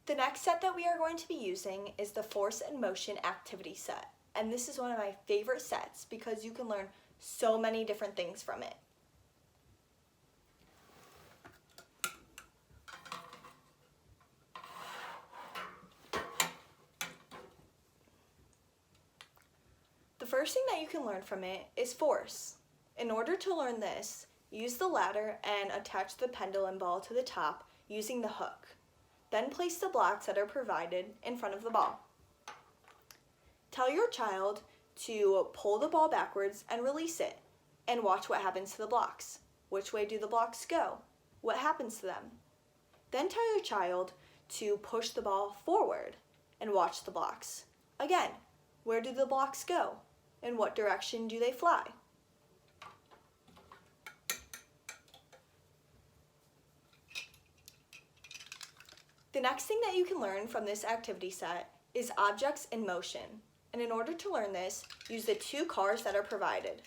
The next set that we are going to be using is the Force and Motion activity set. And this is one of my favorite sets because you can learn so many different things from it. The first thing that you can learn from it is force. In order to learn this, use the ladder and attach the pendulum ball to the top using the hook. Then place the blocks that are provided in front of the ball. Tell your child to pull the ball backwards and release it, and watch what happens to the blocks. Which way do the blocks go? What happens to them? Then tell your child to push the ball forward and watch the blocks. Again, where do the blocks go? In what direction do they fly? The next thing that you can learn from this activity set is objects in motion. And in order to learn this, use the two cars that are provided.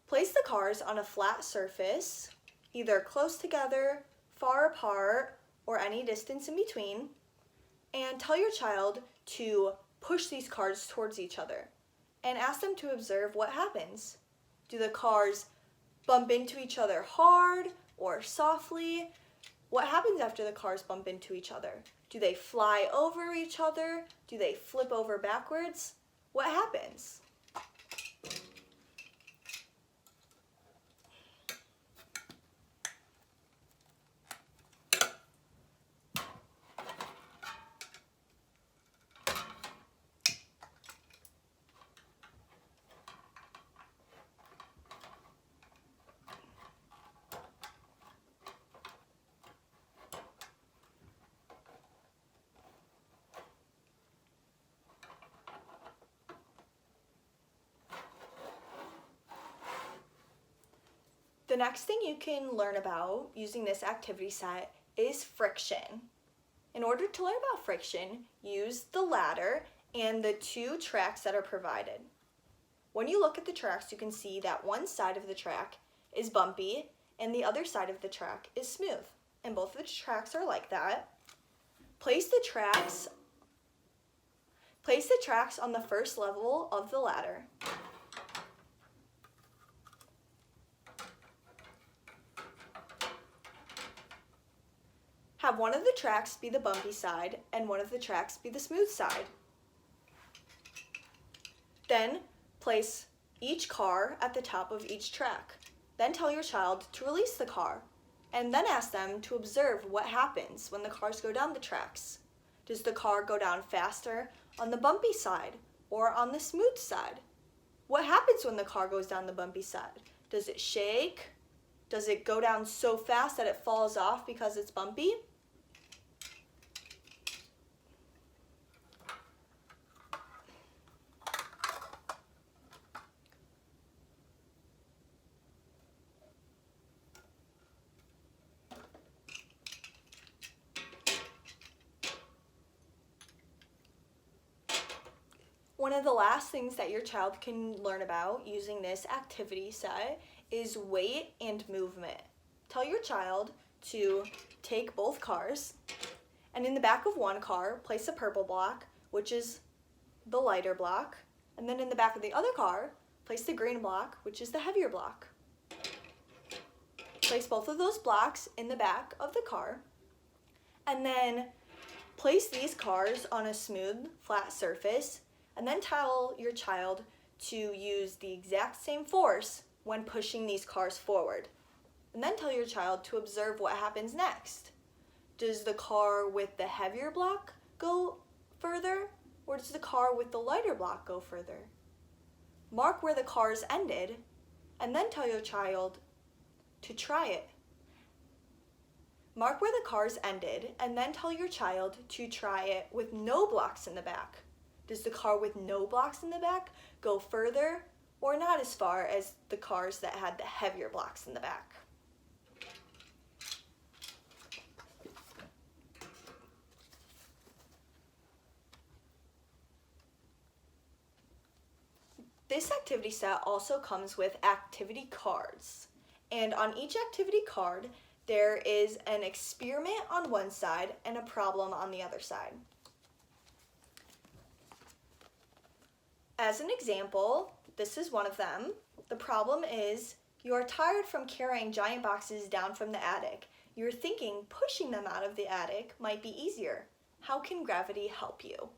Place the cars on a flat surface, either close together, far apart, or any distance in between, and tell your child to push these cars towards each other and ask them to observe what happens. Do the cars bump into each other hard or softly? What happens after the cars bump into each other? Do they fly over each other? Do they flip over backwards? What happens? The next thing you can learn about using this activity set is friction. In order to learn about friction, use the ladder and the two tracks that are provided. When you look at the tracks, you can see that one side of the track is bumpy and the other side of the track is smooth. And both of the tracks are like that. Place the tracks on the first level of the ladder. Have one of the tracks be the bumpy side and one of the tracks be the smooth side. Then place each car at the top of each track. Then tell your child to release the car, and then ask them to observe what happens when the cars go down the tracks. Does the car go down faster on the bumpy side or on the smooth side? What happens when the car goes down the bumpy side? Does it shake? Does it go down so fast that it falls off because it's bumpy? One of the last things that your child can learn about using this activity set is weight and movement. Tell your child to take both cars, and in the back of one car, place a purple block, which is the lighter block, and then in the back of the other car, place the green block, which is the heavier block. Place both of those blocks in the back of the car, and then place these cars on a smooth, flat surface, and then tell your child to use the exact same force when pushing these cars forward. And then tell your child to observe what happens next. Does the car with the heavier block go further, or does the car with the lighter block go further? Mark where the cars ended, and then tell your child to try it. Mark where the cars ended, and then tell your child to try it with no blocks in the back. Does the car with no blocks in the back go further or not as far as the cars that had the heavier blocks in the back? This activity set also comes with activity cards. And on each activity card, there is an experiment on one side and a problem on the other side. As an example, this is one of them. The problem is you are tired from carrying giant boxes down from the attic. You're thinking pushing them out of the attic might be easier. How can gravity help you?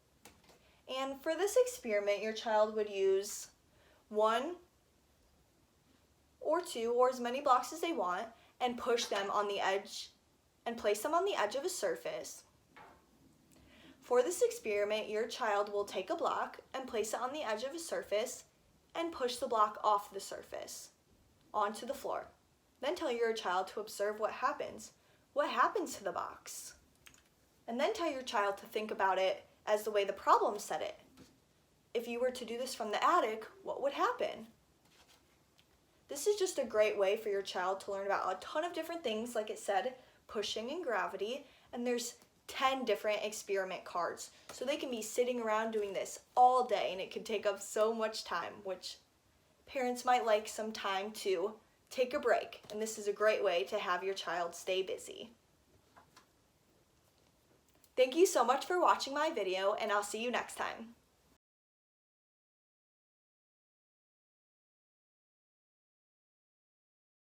And for this experiment, your child would use 1 or 2 or as many blocks as they want and push them on the edge and place them on the edge of a surface. For this experiment, your child will take a block and place it on the edge of a surface and push the block off the surface onto the floor. Then tell your child to observe what happens. What happens to the box? And then tell your child to think about it as the way the problem said it. If you were to do this from the attic, what would happen? This is just a great way for your child to learn about a ton of different things, like it said, pushing and gravity, and there's 10 different experiment cards. So they can be sitting around doing this all day, and it can take up so much time, which parents might like some time to take a break, and this is a great way to have your child stay busy. Thank you so much for watching my video, and I'll see you next time.